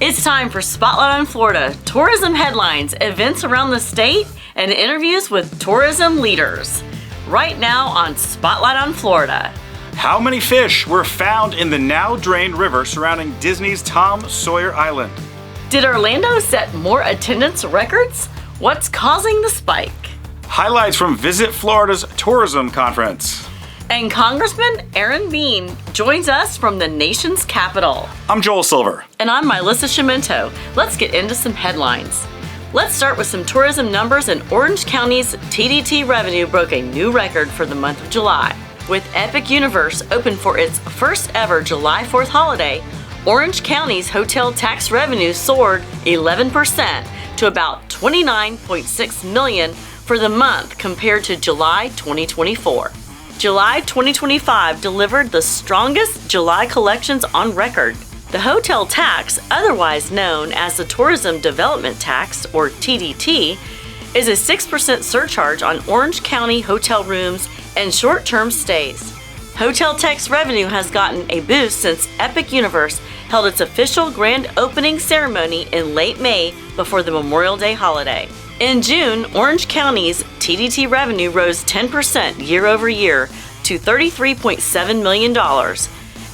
It's time for Spotlight on Florida, tourism headlines, events around the state, and interviews with tourism leaders. Right now on Spotlight on Florida. How many fish were found in the now drained river surrounding Disney's Tom Sawyer Island? Did Orlando set more attendance records? What's causing the spike? Highlights from Visit Florida's tourism conference. And Congressman Aaron Bean joins us from the nation's capital. I'm Joel Silver. And I'm Mylissa Shimento. Let's get into some headlines. Let's start with some tourism numbers, and Orange County's TDT revenue broke a new record for the month of July. With Epic Universe open for its first ever July 4th holiday, Orange County's hotel tax revenue soared 11% to about $29.6 million for the month compared to July 2024. July 2025 delivered the strongest July collections on record. The hotel tax, otherwise known as the Tourism Development Tax, or TDT, is a 6% surcharge on Orange County hotel rooms and short-term stays. Hotel tax revenue has gotten a boost since Epic Universe held its official grand opening ceremony in late May before the Memorial Day holiday. In June, Orange County's TDT revenue rose 10% year over year to $33.7 million.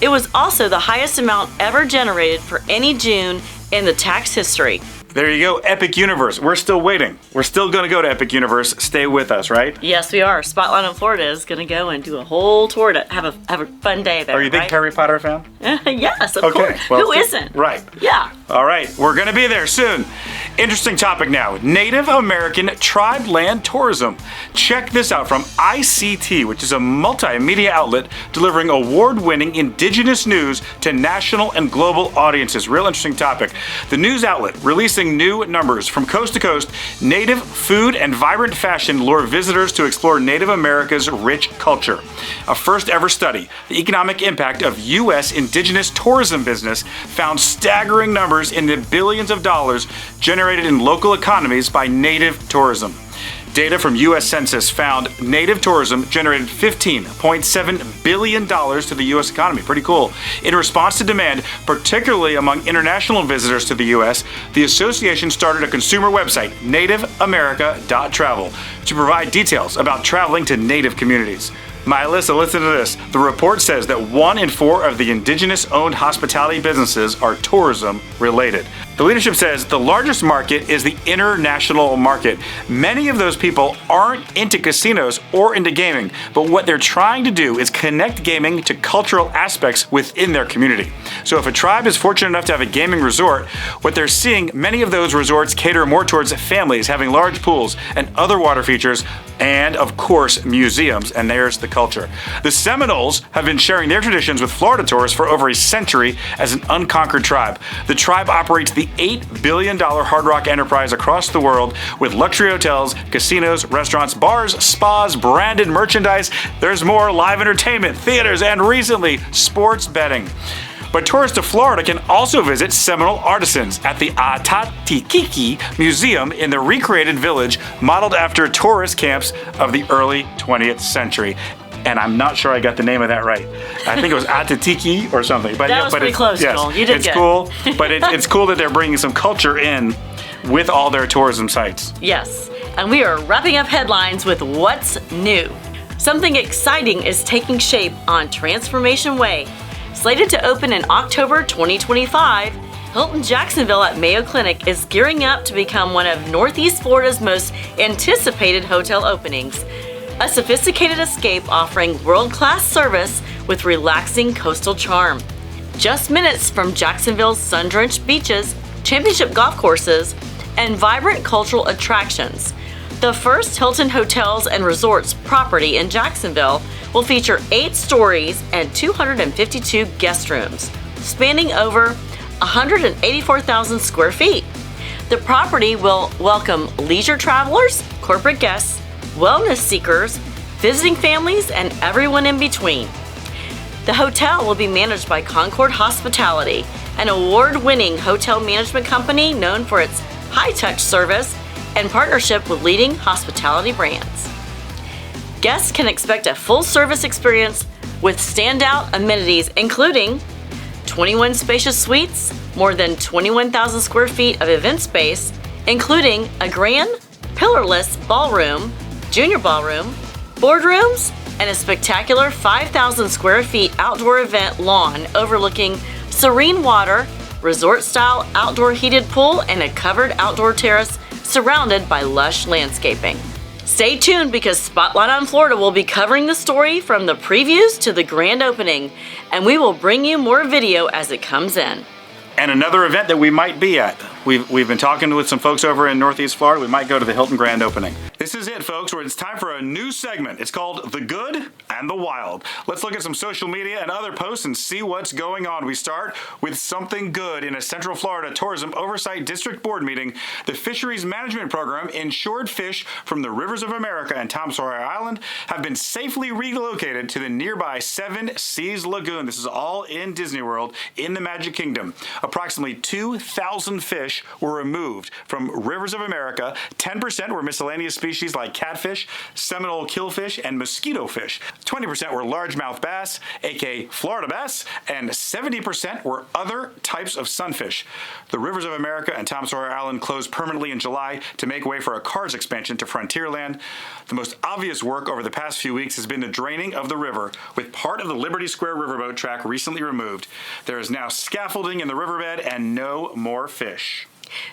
It was also the highest amount ever generated for any June in the tax history. There you go, Epic Universe. We're still waiting. We're still going to go to Epic Universe. Stay with us, right? Yes, we are. Spotlight on Florida is going to go and do a whole tour to have a fun day there. Are you a big Harry Potter fan? Yes, of course. Well, who isn't? Right. Yeah. All right, we're going to be there soon. Interesting topic now. Native American tribe land tourism. Check this out from ICT, which is a multimedia outlet delivering award-winning indigenous news to national and global audiences. Real interesting topic. The news outlet releasing new numbers from coast to coast. Native food and vibrant fashion lure visitors to explore Native America's rich culture. A first ever study, the economic impact of U.S. indigenous tourism business, found staggering numbers in the billions of dollars generated in local economies by native tourism. Data from U.S. Census found native tourism generated $15.7 billion to the U.S. economy. Pretty cool. In response to demand, particularly among international visitors to the U.S., the association started a consumer website, nativeamerica.travel, to provide details about traveling to native communities. Mylissa, listen to this. The report says that 1 in 4 of the indigenous-owned hospitality businesses are tourism-related. The leadership says the largest market is the international market. Many of those people aren't into casinos or into gaming, but what they're trying to do is connect gaming to cultural aspects within their community. So if a tribe is fortunate enough to have a gaming resort, what they're seeing, many of those resorts cater more towards families having large pools and other water features, and of course museums, and there's the culture. The Seminoles have been sharing their traditions with Florida tourists for over a century as an unconquered tribe. The tribe operates the $8 billion Hard Rock enterprise across the world with luxury hotels, casinos, restaurants, bars, spas, branded merchandise. There's more, live entertainment, theaters, and recently, sports betting. But tourists to Florida can also visit Seminole artisans at the Atatikiki Museum in the recreated village modeled after tourist camps of the early 20th century. And I'm not sure I got the name of that right. I think it was Atatiki or something. But that was pretty close, yes, Joel. You did it's good. Cool, but it's cool that they're bringing some culture in with all their tourism sites. Yes, and we are wrapping up headlines with what's new. Something exciting is taking shape on Transformation Way. Slated to open in October 2025, Hilton Jacksonville at Mayo Clinic is gearing up to become one of Northeast Florida's most anticipated hotel openings. A sophisticated escape offering world-class service with relaxing coastal charm. Just minutes from Jacksonville's sun-drenched beaches, championship golf courses, and vibrant cultural attractions. The first Hilton Hotels and Resorts property in Jacksonville will feature 8 stories and 252 guest rooms, spanning over 184,000 square feet. The property will welcome leisure travelers, corporate guests, wellness seekers, visiting families, and everyone in between. The hotel will be managed by Concord Hospitality, an award-winning hotel management company known for its high-touch service and partnership with leading hospitality brands. Guests can expect a full-service experience with standout amenities including 21 spacious suites, more than 21,000 square feet of event space, including a grand, pillarless ballroom, junior ballroom, boardrooms, and a spectacular 5,000 square feet outdoor event lawn overlooking serene water, resort-style outdoor heated pool, and a covered outdoor terrace surrounded by lush landscaping. Stay tuned because Spotlight on Florida will be covering the story from the previews to the grand opening, and we will bring you more video as it comes in. And another event that we might be at. We've been talking with some folks over in Northeast Florida. We might go to the Hilton Grand Opening. This is it, folks, where it's time for a new segment. It's called The Good and the Wild. Let's look at some social media and other posts and see what's going on. We start with something good. In a Central Florida Tourism Oversight District Board meeting, the Fisheries Management Program ensured fish from the rivers of America and Tom Sawyer Island have been safely relocated to the nearby Seven Seas Lagoon. This is all in Disney World in the Magic Kingdom. Approximately 2,000 fish were removed from rivers of America. 10% were miscellaneous species like catfish, Seminole killfish, and mosquito fish. 20% were largemouth bass, aka Florida bass, and 70% were other types of sunfish. The rivers of America and Tom Sawyer Island closed permanently in July to make way for a Cars expansion to Frontierland. The most obvious work over the past few weeks has been the draining of the river, with part of the Liberty Square riverboat track recently removed. There is now scaffolding in the riverbed and no more fish.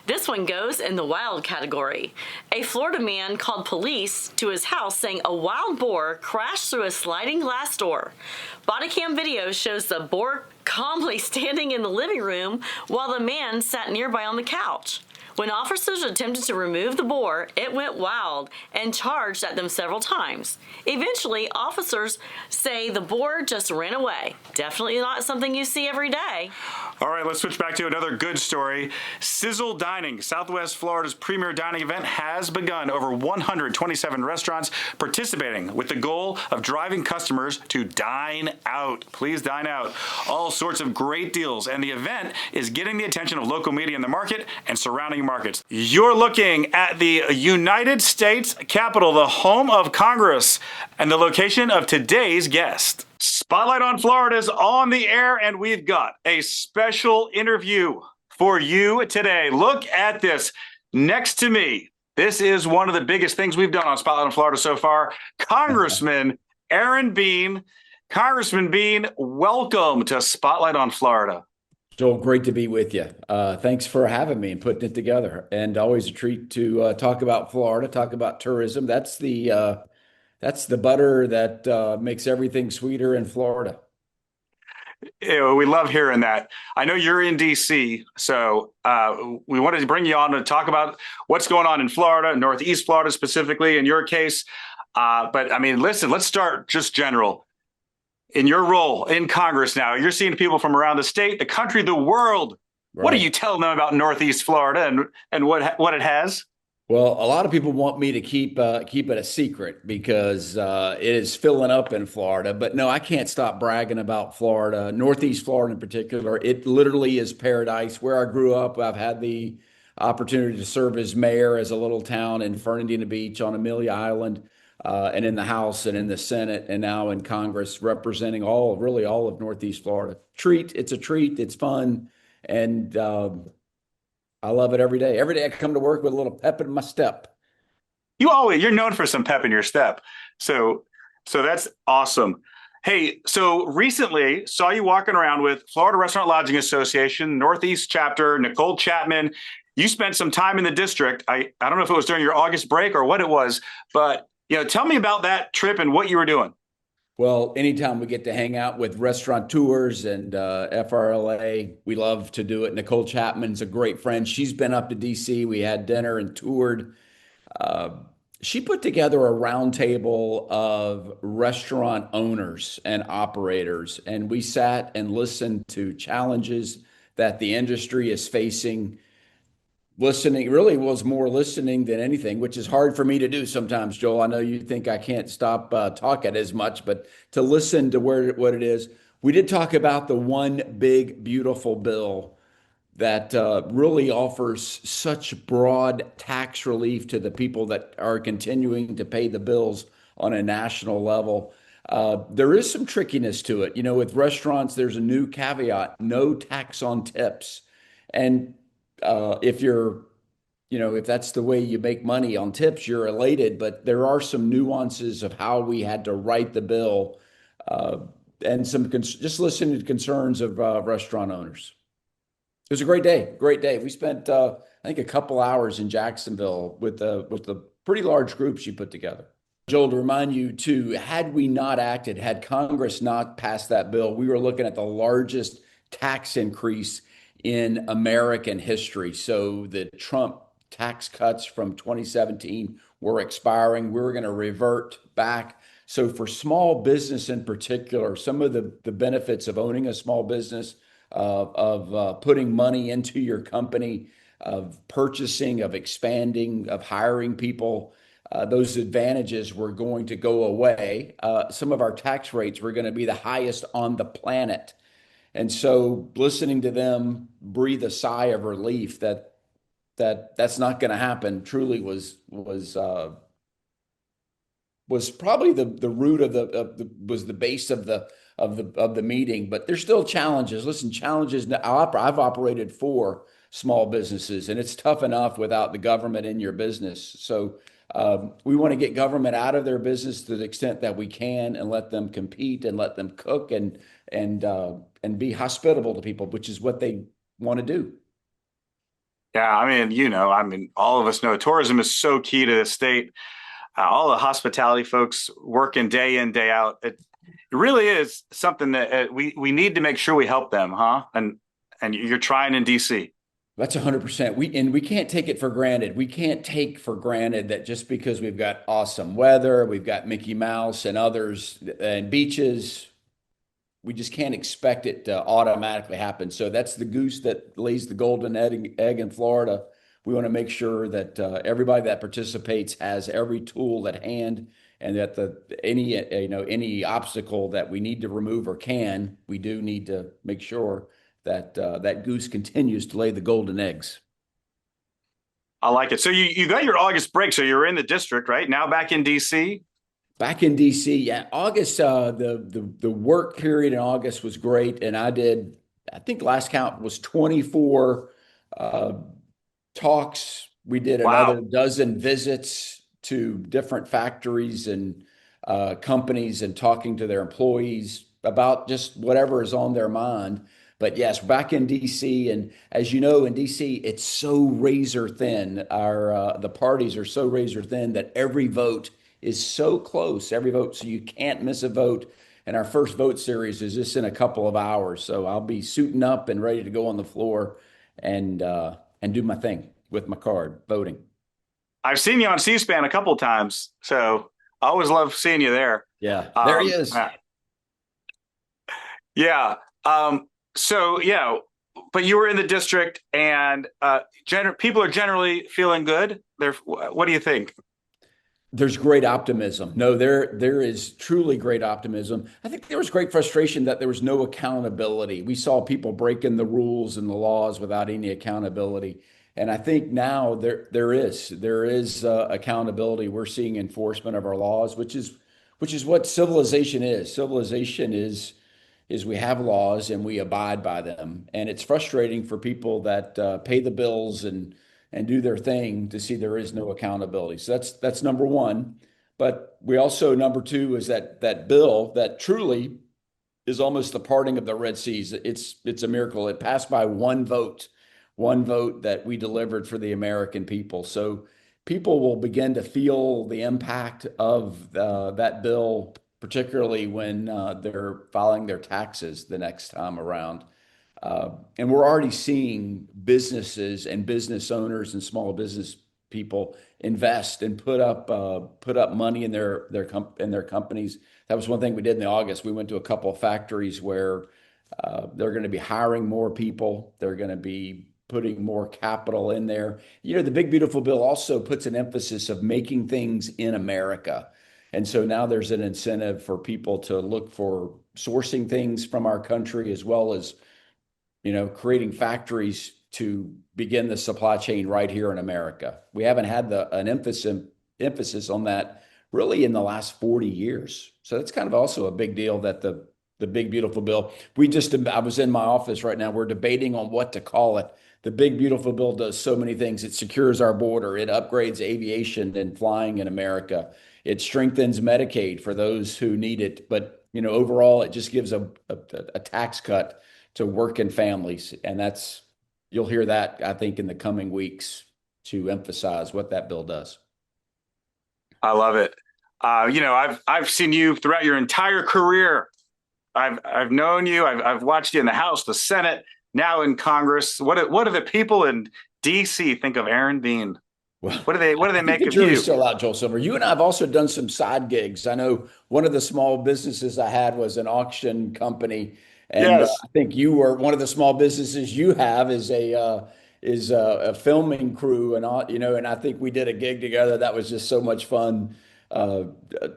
This one goes in the wild category. A Florida man called police to his house saying a wild boar crashed through a sliding glass door. Body cam video shows the boar calmly standing in the living room while the man sat nearby on the couch. When officers attempted to remove the boar, it went wild and charged at them several times. Eventually, officers say the boar just ran away. Definitely not something you see every day. All right, let's switch back to another good story. Sizzle Dining, Southwest Florida's premier dining event, has begun. Over 127 restaurants participating with the goal of driving customers to dine out. Please dine out. All sorts of great deals, and the event is getting the attention of local media in the market and surrounding markets. You're looking at the United States Capitol, the home of Congress, and the location of today's guest. Spotlight on Florida is on the air, and we've got a special interview for you today. Look at this. Next to me, this is one of the biggest things we've done on Spotlight on Florida so far. Congressman Aaron Bean. Congressman Bean, welcome to Spotlight on Florida. Joel, great to be with you. Thanks for having me and putting it together. And always a treat to talk about Florida, talk about tourism. That's the butter that makes everything sweeter in Florida. We love hearing that. I know you're in D.C., so we wanted to bring you on to talk about what's going on in Florida, Northeast Florida specifically, in your case. But I mean, listen, let's start just general. In your role in Congress now, you're seeing people from around the state, the country, the world. Right. What are you telling them about Northeast Florida and what it has? Well, a lot of people want me to keep it a secret because it is filling up in Florida. But no, I can't stop bragging about Florida, Northeast Florida in particular. It literally is paradise. Where I grew up, I've had the opportunity to serve as mayor as a little town in Fernandina Beach on Amelia Island. And in the House and in the Senate and now in Congress, representing all of Northeast Florida. It's a treat. It's fun. And I love it every day. Every day I come to work with a little pep in my step. You're known for some pep in your step. So that's awesome. Hey, so recently saw you walking around with Florida Restaurant Lodging Association, Northeast chapter, Nicole Chapman. You spent some time in the district. I don't know if it was during your August break or what it was, but tell me about that trip and what you were doing. Well, anytime we get to hang out with restaurateurs and FRLA, we love to do it. Nicole Chapman's a great friend. She's been up to D.C. We had dinner and toured. She put together a roundtable of restaurant owners and operators, and we sat and listened to challenges that the industry is facing. Listening really was more listening than anything, which is hard for me to do sometimes, Joel. I know you think I can't stop talking as much, but to listen to what it is. We did talk about the one big, beautiful bill that really offers such broad tax relief to the people that are continuing to pay the bills on a national level. There is some trickiness to it. With restaurants, there's a new caveat: no tax on tips. And if if that's the way you make money on tips, you're elated. But there are some nuances of how we had to write the bill, uh, and just listening to concerns of restaurant owners. It was a great day, great day. We spent, I think, a couple hours in Jacksonville with the pretty large group she put together. Joel, to remind you too, had we not acted, had Congress not passed that bill, we were looking at the largest tax increase in American history. So the Trump tax cuts from 2017 were expiring. We were going to revert back. So for small business in particular, some of the benefits of owning a small business, of putting money into your company, of purchasing, of expanding, of hiring people, those advantages were going to go away. Some of our tax rates were going to be the highest on the planet. And so listening to them breathe a sigh of relief that's not going to happen truly was probably the root of was the base of the meeting. But there's still challenges. Listen, challenges. I've operated 4 small businesses, and it's tough enough without the government in your business. So we want to get government out of their business to the extent that we can, and let them compete and let them cook and be hospitable to people, which is what they want to do. Yeah, all of us know tourism is so key to the state. All the hospitality folks working day in, day out. It really is something that we need to make sure we help them, huh? And you're trying in DC. That's 100%. We can't take it for granted. We can't take for granted that just because we've got awesome weather, we've got Mickey Mouse and others and beaches, we just can't expect it to automatically happen. So that's the goose that lays the golden egg in Florida. We want to make sure that everybody that participates has every tool at hand, and that any obstacle that we need to remove we do need to make sure that that goose continues to lay the golden eggs. I like it. So you got your August break. So you're in the district, right? Now back in DC? Back in DC, yeah. August, the work period in August was great, and I think last count was 24 talks. We did another dozen visits to different factories and companies, and talking to their employees about just whatever is on their mind. But yes, back in DC, and as you know, in DC, it's so razor thin. The parties are so razor thin that every vote is so close. Every vote, so you can't miss a vote. And our first vote series is just in a couple of hours. So I'll be suiting up and ready to go on the floor and do my thing with my card, voting. I've seen you on C-SPAN a couple of times, so I always love seeing you there. Yeah, there he is. Yeah. So, but you were in the district, and people are generally feeling good. What do you think? There's great optimism. No, there is truly great optimism. I think there was great frustration that there was no accountability. We saw people breaking the rules and the laws without any accountability. And I think now there is accountability. We're seeing enforcement of our laws, which is what civilization is. Civilization is we have laws and we abide by them. And it's frustrating for people that pay the bills and do their thing to see there is no accountability. So that's number one. But we also, number two, is that bill that truly is almost the parting of the Red Seas. It's a miracle. It passed by one vote that we delivered for the American people. So people will begin to feel the impact of that bill, particularly when they're filing their taxes the next time around. And we're already seeing businesses and business owners and small business people invest and put up money in their companies. That was one thing we did in August. We went to a couple of factories where they're going to be hiring more people. They're going to be putting more capital in there. The Big Beautiful Bill also puts an emphasis of making things in America. And so now there's an incentive for people to look for sourcing things from our country, as well as creating factories to begin the supply chain right here in America. We haven't had an emphasis on that really in the last 40 years. So that's kind of also a big deal that the big beautiful bill. I was in my office right now. We're debating on what to call it. The big beautiful bill does so many things. It secures our border. It upgrades aviation and flying in America. It strengthens Medicaid for those who need it. But overall, it just gives a tax cut to working families, and you'll hear that, I think, in the coming weeks to emphasize what that bill does. I love it. I've seen you throughout your entire career. I've known you. I've watched you in the House, the Senate, now in Congress. What do the people in D.C. think of Aaron Bean? Well, What do they I think make the of jury's you? still out, Joel Silver. You and I have also done some side gigs. I know one of the small businesses I had was an auction company, and Yes, I think you were one of the small businesses you have is a filming crew, and and I think we did a gig together that was just so much fun uh,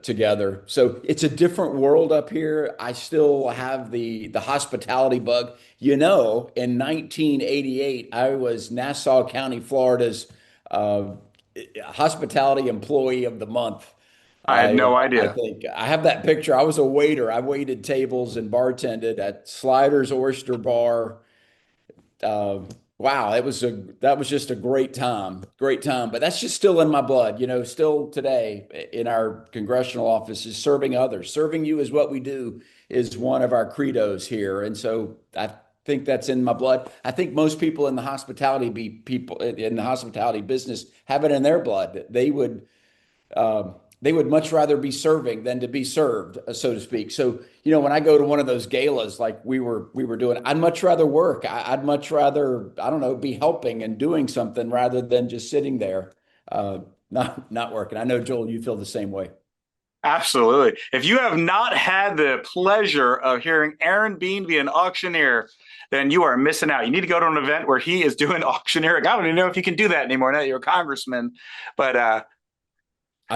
together. So it's a different world up here. I still have the hospitality bug. In 1988, I was Nassau County, Florida's uh, hospitality employee of the month. I had no I idea. think I have that picture. I was a waiter. I waited tables and bartended at Sliders Oyster Bar. uh, wow, that was just a great time. But that's just still in my blood, still today in our congressional offices, serving others, serving you is what we do is one of our credos here, and so I think that's in my blood. I think most people in the hospitality business have it in their blood. They would much rather be serving than to be served, so to speak. So, when I go to one of those galas like we were doing, I'd much rather work. I'd much rather, I don't know, be helping and doing something rather than just sitting there, not working. I know, Joel, you feel the same way. Absolutely. If you have not had the pleasure of hearing Aaron Bean be an auctioneer, then you are missing out. You need to go to an event where he is doing auctioneering. I don't even know if you can do that anymore now that you're a congressman, but I'm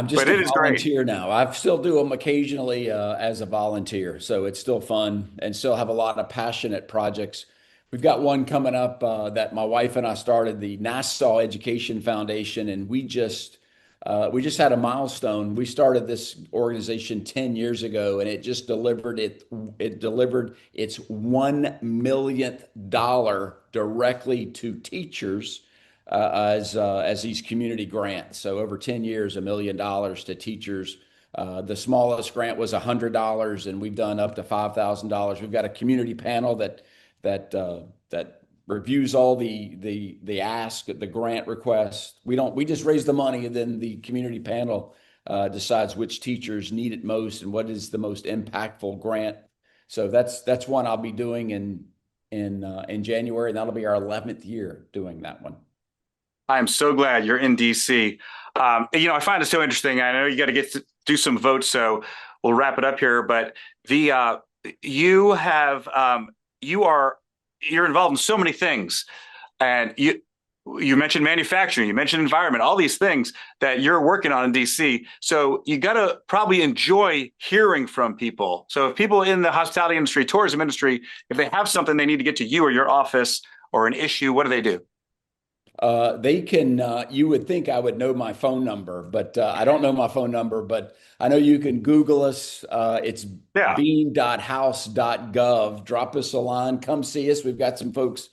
but just a it is great. volunteer now. I still do them occasionally as a volunteer, so it's still fun and still have a lot of passionate projects. We've got one coming up that my wife and I started, the Nassau Education Foundation, and we just had a milestone. We started this organization 10 years ago, and it just delivered its $1 millionth directly to teachers as these community grants. So over 10 years, $1 million to teachers. The smallest grant was $100, and we've done up to $5,000. We've got a community panel that reviews all the grant requests. We just raise the money, and then the community panel decides which teachers need it most and what is the most impactful grant. So that's one I'll be doing in January, and that'll be our 11th year doing that one. I'm so glad you're in DC. I find it so interesting. I know you got to do some votes, so we'll wrap it up here. But the you have you're involved in so many things, and you mentioned manufacturing, you mentioned environment, all these things that you're working on in DC. So you got to probably enjoy hearing from people. So if people in the hospitality industry, tourism industry, if they have something they need to get to you or your office or an issue, what do they do? They can, you would think I would know my phone number, but I don't know my phone number, but I know you can Google us. It's Yeah. bean.house.gov. Drop us a line. Come see us. We've got some folks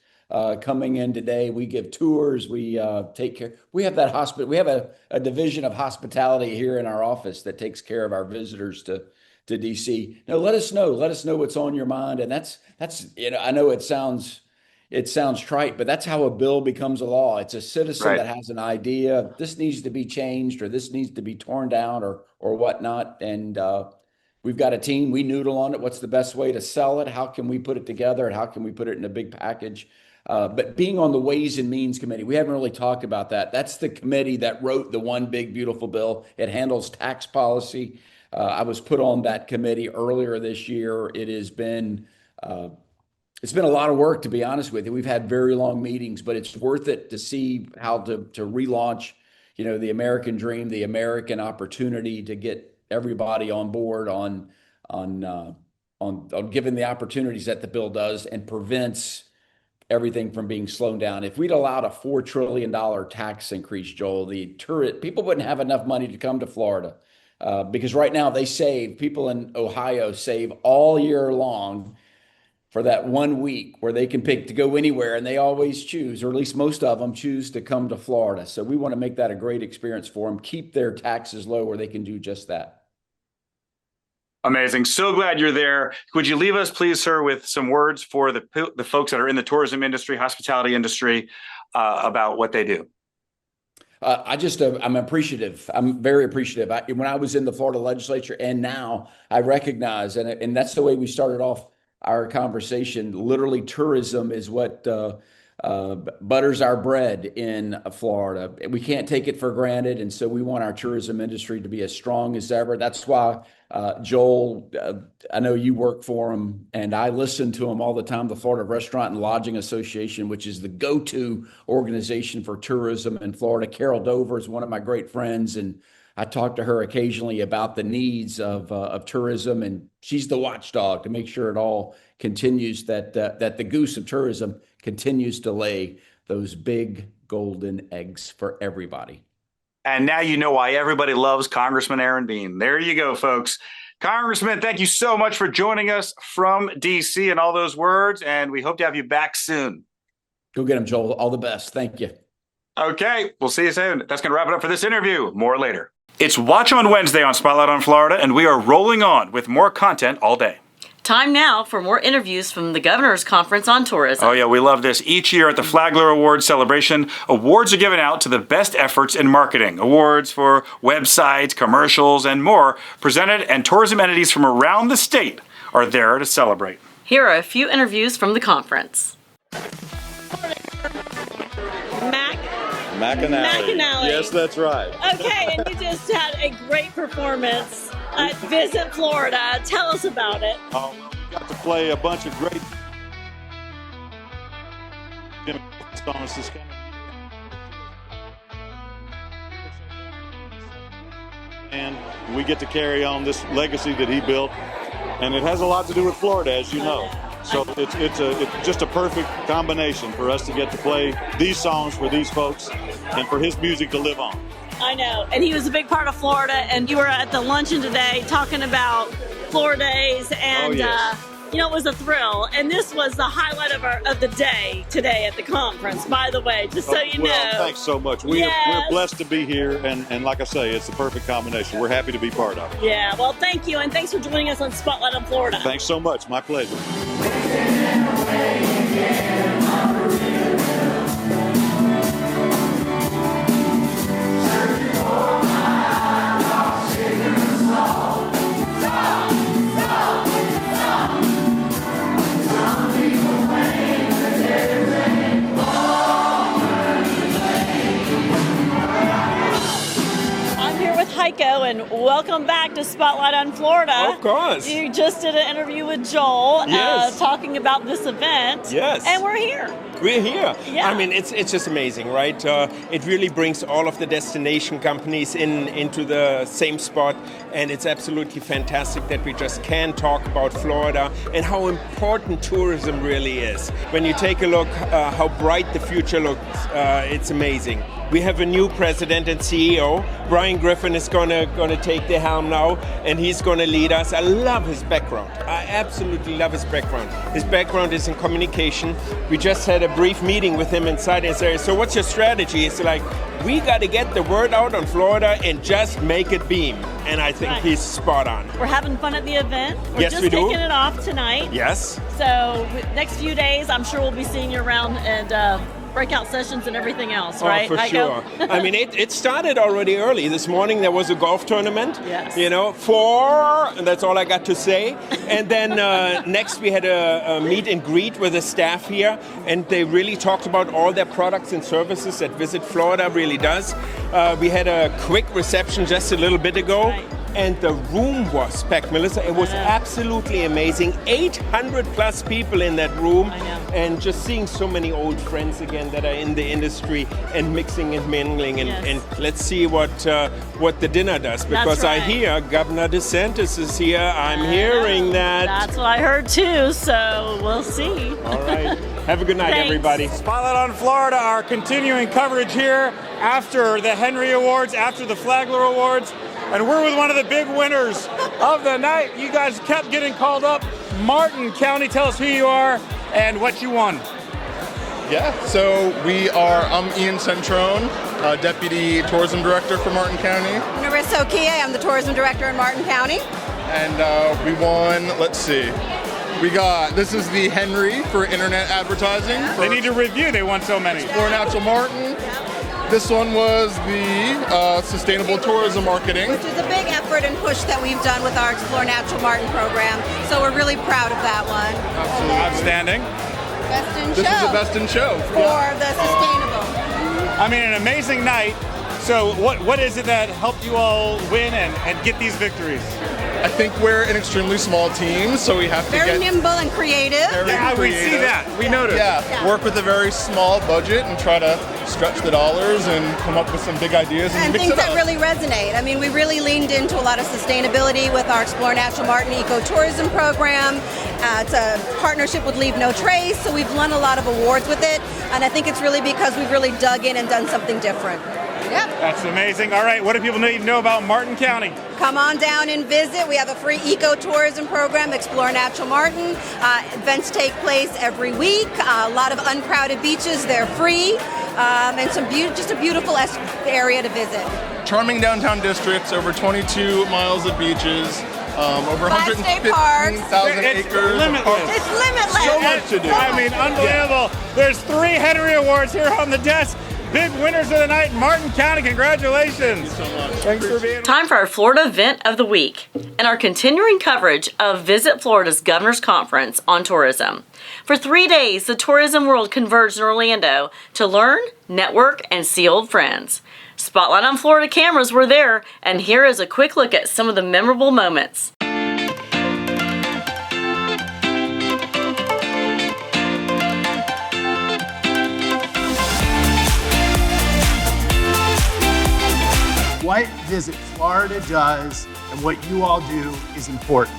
coming in today. We give tours. We take care. We have that hospital. We have a division of hospitality here in our office that takes care of our visitors to DC. No, let us know. Let us know what's on your mind. And that's, I know it sounds trite, but that's how a bill becomes a law. It's a citizen Right. that has an idea. This needs to be changed, or this needs to be torn down, or whatnot. And we've got a team. We noodle on it. What's the best way to sell it? How can we put it together? And how can we put it in a big package? But being on the Ways and Means Committee, we haven't really talked about that. That's the committee that wrote the One Big Beautiful Bill. It handles tax policy. I was put on that committee earlier this year. Uh, it's been a lot of work, to be honest with you. We've had very long meetings, but it's worth it to see how to relaunch, the American dream, the American opportunity to get everybody on board on giving the opportunities that the bill does and prevents everything from being slowed down. If we'd allowed a $4 trillion tax increase, Joel, the tourist people wouldn't have enough money to come to Florida. because right now people in Ohio save all year long for that 1 week where they can pick to go anywhere, and they always choose, or at least most of them choose to come to Florida. So we want to make that a great experience for them, keep their taxes low where they can do just that. Amazing. So glad you're there. Would you leave us, please, sir, with some words for the folks that are in the tourism industry, hospitality industry, about what they do? I'm appreciative. I'm very appreciative. When I was in the Florida legislature and now, I recognize, and that's the way we started off our conversation. Literally, tourism is what butters our bread in Florida. We can't take it for granted, and so we want our tourism industry to be as strong as ever. That's why, Joel, I know you work for him, and I listen to him all the time, the Florida Restaurant and Lodging Association, which is the go-to organization for tourism in Florida. Carol Dover is one of my great friends, and I talk to her occasionally about the needs of tourism, and she's the watchdog to make sure it all continues, that the goose of tourism continues to lay those big golden eggs for everybody. And now you know why everybody loves Congressman Aaron Bean. There you go, folks. Congressman, thank you so much for joining us from D.C. and all those words, and we hope to have you back soon. Go get him, Joel. All the best. Thank you. Okay, we'll see you soon. That's going to wrap it up for this interview. More later. It's Watch on Wednesday on Spotlight on Florida, and we are rolling on with more content all day. Time now for more interviews from the Governor's Conference on Tourism. Oh, yeah, we love this. Each year at the Flagler Awards celebration, awards are given out to the best efforts in marketing. Awards for websites, commercials, and more presented, and tourism entities from around the state are there to celebrate. Here are a few interviews from the conference. McAnally. Yes, that's right. Okay, and you just had a great performance at Visit Florida. Tell us about it. Oh, well, we got to play a bunch of great songs this coming. And we get to carry on this legacy that he built, and it has a lot to do with Florida, as you know. So it's just a perfect combination for us to get to play these songs for these folks and for his music to live on. I know. And he was a big part of Florida, and you were at the luncheon today talking about Florida Days, and yes. It was a thrill. And this was the highlight of the day today at the conference, by the way, just so you know. Well, thanks so much. We're blessed to be here, and like I say, it's the perfect combination. We're happy to be part of it. Yeah, well, thank you, and thanks for joining us on Spotlight on Florida. Thanks so much. My pleasure. And welcome back to Spotlight on Florida. Of course. You just did an interview with Joel, talking about this event. Yes. And we're here. We're here. Yeah. I mean, it's just amazing, right? It really brings all of the destination companies into the same spot, and it's absolutely fantastic that we just can talk about Florida and how important tourism really is. When you take a look how bright the future looks, it's amazing. We have a new president and CEO. Brian Griffin is gonna take the helm now, and he's gonna lead us. I love his background. I absolutely love his background. His background is in communication. We just had a brief meeting with him inside his area. So what's your strategy? It's like, we got to get the word out on Florida and just make it beam. And I think he's spot on. We're having fun at the event. We're Yes, just we do. kicking it off tonight. Yes. So next few days, I'm sure we'll be seeing you around and breakout sessions and everything else, right? Oh, for sure. I mean, it started already early. This morning there was a golf tournament. Yes. And that's all I got to say. And then next we had a meet and greet with the staff here, and they really talked about all their products and services that Visit Florida really does. We had a quick reception just a little bit ago. Right. And the room was packed, Melissa. It was absolutely amazing. 800 plus people in that room. I know. And just seeing so many old friends again that are in the industry and mixing and mingling. And let's see what the dinner does. Because I hear Governor DeSantis is here. I'm hearing that. That's what I heard too, so we'll see. All right. Have a good night, Thanks. everybody. Spotlight on Florida, our continuing coverage here after the Henry Awards, after the Flagler Awards. and we're with one of the big winners of the night. You guys kept getting called up. Martin County, tell us who you are and what you won. Yeah, so I'm Ian Centrone, Deputy Tourism Director for Martin County. Narissa Okie, I'm the Tourism Director in Martin County. And we won, let's see, this is the Henry for internet advertising. They need to review, they won so many. Explore Natural Martin. This one was the Sustainable Tourism Marketing. Which is a big effort and push that we've done with our Explore Natural Martin program. So we're really proud of that one. Absolutely. Outstanding. Best in This show. is the Best in Show. For the sustainable. I mean, an amazing night. So what is it that helped you all win and get these victories? I think we're an extremely small team, so we have to Very nimble and creative. We see that. We noticed. Yeah, work with a very small budget and try to stretch the dollars and come up with some big ideas and mix things it up. that really resonate. I mean, we really leaned into a lot of sustainability with our Explore Natural Martin ecotourism program. It's a partnership with Leave No Trace, so we've won a lot of awards with it, and I think it's really because we've really dug in and done something different. Yep. That's amazing. All right, what do people need to know about Martin County? Come on down and visit. We have a free ecotourism program, Explore Natural Martin. Events take place every week. A lot of uncrowded beaches, they're free, and just a beautiful area to visit. Charming downtown districts, over 22 miles of beaches, over 115,000 acres. Limitless. It's limitless. So much to do. I mean, unbelievable. There's 3 Henry Awards here on the desk. Big winners of the night, Martin County. Congratulations. Thank you so much. Thanks for being Time for our Florida event of the week and our continuing coverage of Visit Florida's Governor's Conference on Tourism. For 3 days, the tourism world converged in Orlando to learn, network, and see old friends. Spotlight on Florida cameras were there, and here is a quick look at some of the memorable moments. What Visit Florida does and what you all do is important.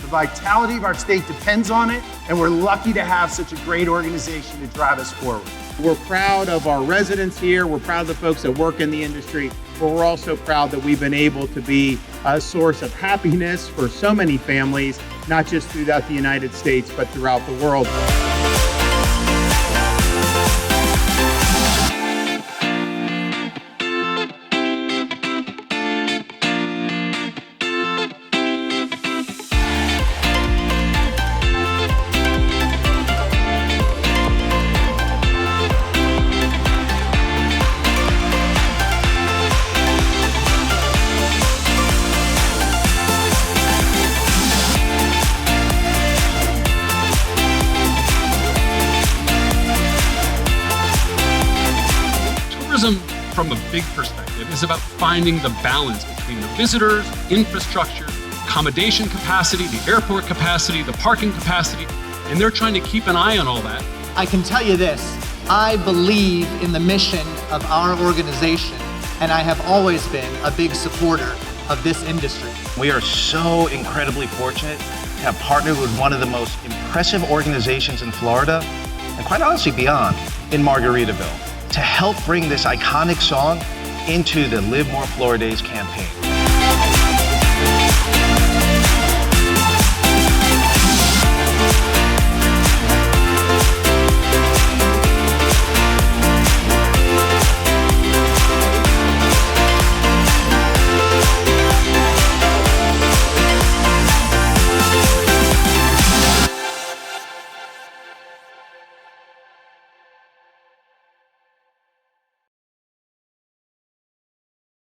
The vitality of our state depends on it, and we're lucky to have such a great organization to drive us forward. We're proud of our residents here. We're proud of the folks that work in the industry, but we're also proud that we've been able to be a source of happiness for so many families, not just throughout the United States, but throughout the world. Tourism, from a big perspective, is about finding the balance between the visitors, infrastructure, accommodation capacity, the airport capacity, the parking capacity, and they're trying to keep an eye on all that. I can tell you this, I believe in the mission of our organization, and I have always been a big supporter of this industry. We are so incredibly fortunate to have partnered with one of the most impressive organizations in Florida, and quite honestly beyond, in Margaritaville, to help bring this iconic song into the Live More Florida Days campaign.